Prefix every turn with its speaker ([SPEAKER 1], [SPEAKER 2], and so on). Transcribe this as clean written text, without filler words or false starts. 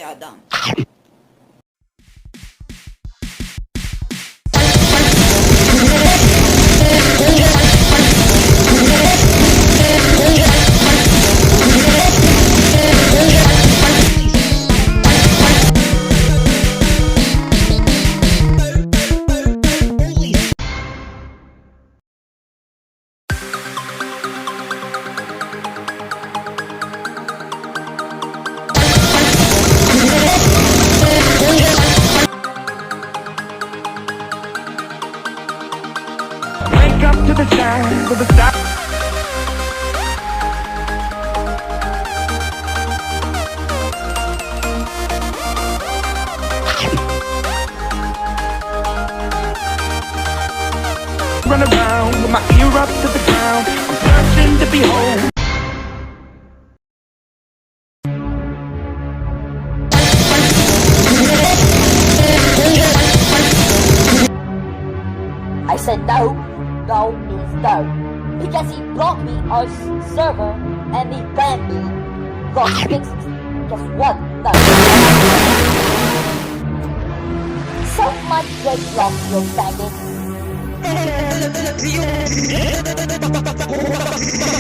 [SPEAKER 1] adam.
[SPEAKER 2] Wake up to the sound of the stop. Run around with my ear up to the ground. I'm searching to behold.
[SPEAKER 3] I said no, no means no. Because he blocked me on server and he banned me. Got fixed. Guess what? No. So much good luck, you faggot.